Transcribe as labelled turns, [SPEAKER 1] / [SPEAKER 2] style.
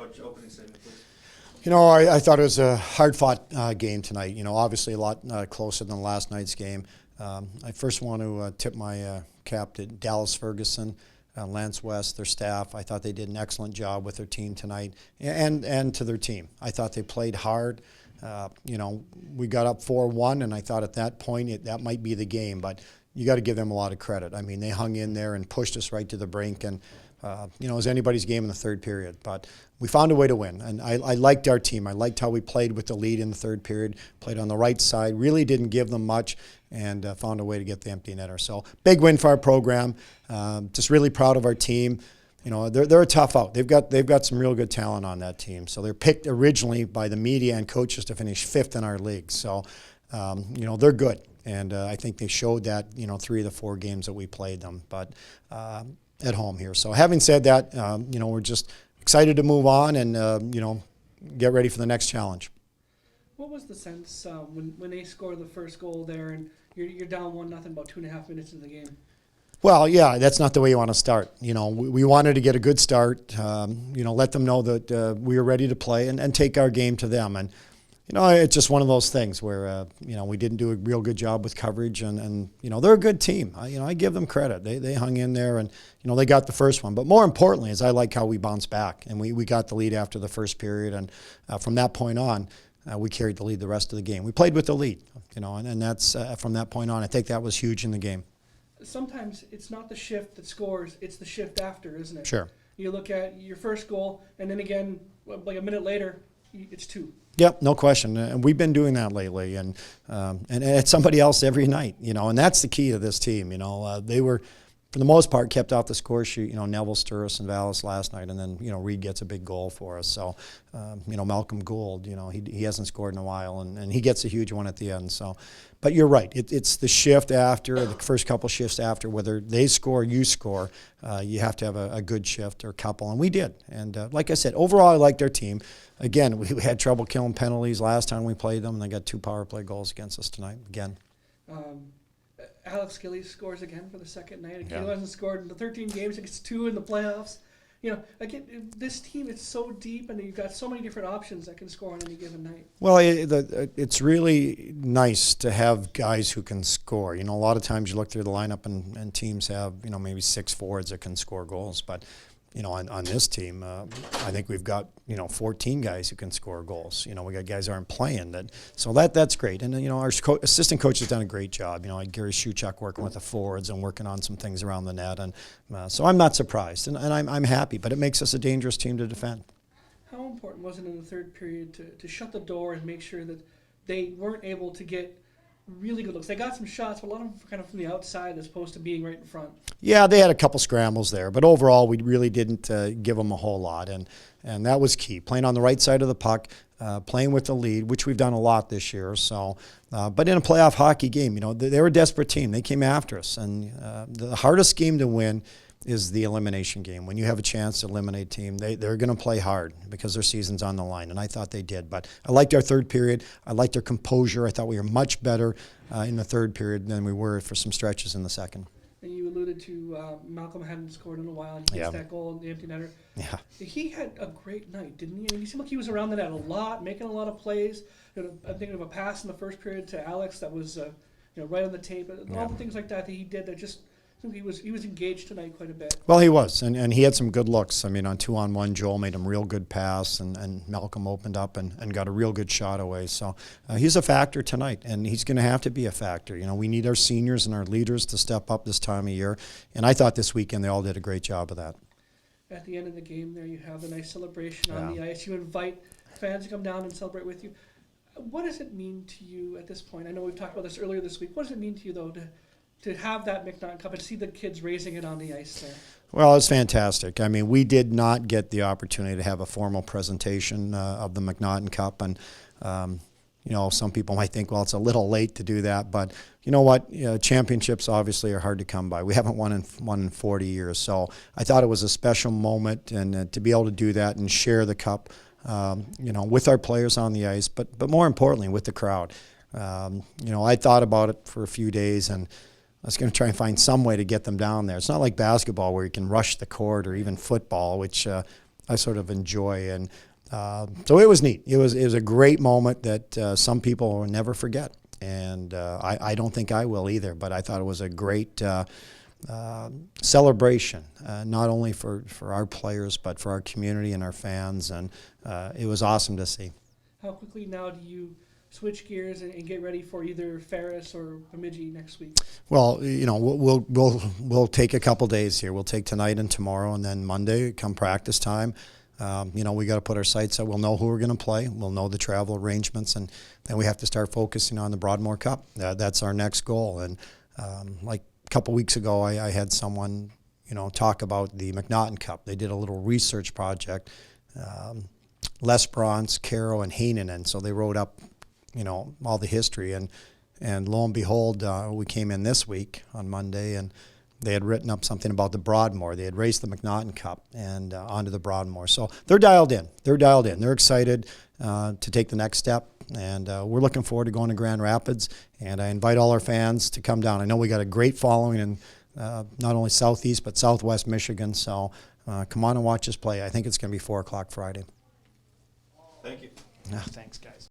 [SPEAKER 1] Coach, opening statement, please.
[SPEAKER 2] I thought it was a hard-fought game tonight. Obviously a lot closer than last night's game. I first want to tip my cap to Dallas Ferguson, Lance West, their staff. I thought they did an excellent job with their team tonight, and to their team. I thought they played hard. We got up 4-1, and I thought at that point that might be the game, but you got to give them a lot of credit. I mean, they hung in there and pushed us right to the brink, and it was anybody's game in the third period. But we found a way to win, and I liked our team. I liked how we played with the lead in the third period, played on the right side, really didn't give them much, and found a way to get the empty netter. So big win for our program. Just really proud of our team. They're a tough out. They've got some real good talent on that team. So they're picked originally by the media and coaches to finish 5th in our league. So they're good, and I think they showed that 3 of the 4 games that we played them, but at home here. So having said that, we're just excited to move on and get ready for the next challenge.
[SPEAKER 3] What was the sense when they scored the first goal there and you're down 1-0 about 2.5 minutes into the game?
[SPEAKER 2] Well, yeah, that's not the way you want to start. We wanted to get a good start, let them know that we were ready to play and take our game to them. And, it's just one of those things where, we didn't do a real good job with coverage. And they're a good team. I give them credit. They hung in there and, they got the first one. But more importantly is I like how we bounced back. And we got the lead after the first period. And from that point on, we carried the lead the rest of the game. We played with the lead, and that's from that point on. I think that was huge in the game.
[SPEAKER 3] Sometimes it's not the shift that scores, it's the shift after, isn't it?
[SPEAKER 2] Sure.
[SPEAKER 3] You look at your first goal, and then again, like a minute later, it's 2.
[SPEAKER 2] Yep, no question. And we've been doing that lately, and it's somebody else every night, and that's the key to this team. They were, for the most part, kept off the score sheet. Neville, Sturris, and Vallis last night, and then Reed gets a big goal for us. So Malcolm Gould, he hasn't scored in a while, and he gets a huge one at the end. So, but you're right. It's the shift after, the first couple shifts after, whether they score, you score. You have to have a good shift or a couple, and we did. And like I said, overall, I liked our team. Again, we had trouble killing penalties last time we played them, and they got 2 power play goals against us tonight again.
[SPEAKER 3] Alex Gillies scores again for the second night.
[SPEAKER 2] Yeah.
[SPEAKER 3] He hasn't scored in the 13 games. He gets 2 in the playoffs. Again, this team is so deep, and you've got so many different options that can score on any given night.
[SPEAKER 2] Well, it's really nice to have guys who can score. A lot of times you look through the lineup and teams have, maybe 6 forwards that can score goals. But, on this team, I think we've got, 14 guys who can score goals. We got guys who aren't playing that. So that's great. And, our assistant coach has done a great job. Gary Shuchuk working with the forwards and working on some things around the net. And so I'm not surprised. And I'm happy. But it makes us a dangerous team to defend.
[SPEAKER 3] How important was it in the third period to shut the door and make sure that they weren't able to get really good looks? They got some shots, but a lot of them were kind of from the outside as opposed to being right in front.
[SPEAKER 2] Yeah, they had a couple scrambles there, but overall we really didn't give them a whole lot, and that was key. Playing on the right side of the puck, playing with the lead, which we've done a lot this year. So, but in a playoff hockey game, they were a desperate team. They came after us, and the hardest game to win is the elimination game. When you have a chance to eliminate a team, they're going to play hard because their season's on the line, and I thought they did. But I liked our third period. I liked their composure. I thought we were much better in the third period than we were for some stretches in the second.
[SPEAKER 3] And you alluded to Malcolm hadn't scored in a while, and he gets that goal in the empty netter.
[SPEAKER 2] Yeah.
[SPEAKER 3] He had a great night, didn't he? I mean, he seemed like he was around the net a lot, making a lot of plays. I'm thinking of a pass in the first period to Alex that was right on the tape. All the things like that he did that just... He was engaged tonight quite a bit.
[SPEAKER 2] Well, he was, and he had some good looks. I mean, on 2-on-1, Joel made him real good pass, and Malcolm opened up and got a real good shot away. So he's a factor tonight, and he's going to have to be a factor. We need our seniors and our leaders to step up this time of year, and I thought this weekend they all did a great job of that.
[SPEAKER 3] At the end of the game there, you have the nice celebration on the ice. You invite fans to come down and celebrate with you. What does it mean to you at this point? I know we've talked about this earlier this week. What does it mean to you, though, to have that McNaughton Cup and to see the kids raising it on the ice there?
[SPEAKER 2] Well, it's fantastic. I mean, we did not get the opportunity to have a formal presentation of the McNaughton Cup, and some people might think, well, it's a little late to do that, but you know what? Championships obviously are hard to come by. We haven't won in 40 years, so I thought it was a special moment, and to be able to do that and share the cup, with our players on the ice, but more importantly with the crowd. I thought about it for a few days, and I was going to try and find some way to get them down there. It's not like basketball where you can rush the court, or even football, which I sort of enjoy. And so it was neat. It was a great moment that some people will never forget. And I don't think I will either, but I thought it was a great celebration, not only for our players, but for our community and our fans. And it was awesome to see.
[SPEAKER 3] How quickly now do you switch gears and get ready for either Ferris or Bemidji next week?
[SPEAKER 2] Well, we'll take a couple days here. We'll take tonight and tomorrow, and then Monday, come practice time. We got to put our sights out. We'll know who we're going to play. We'll know the travel arrangements, and then we have to start focusing on the Broadmoor Cup. That's our next goal. And like a couple weeks ago, I had someone, talk about the McNaughton Cup. They did a little research project. Les Bronze, Caro, and Heinonen. So they wrote up, all the history. And lo and behold, we came in this week on Monday, and they had written up something about the Broadmoor. They had raced the McNaughton Cup and onto the Broadmoor. So they're dialed in. They're excited to take the next step. And we're looking forward to going to Grand Rapids. And I invite all our fans to come down. I know we got a great following in not only Southeast, but Southwest Michigan. So come on and watch us play. I think it's going to be 4 o'clock Friday.
[SPEAKER 1] Thank you.
[SPEAKER 2] Thanks, guys.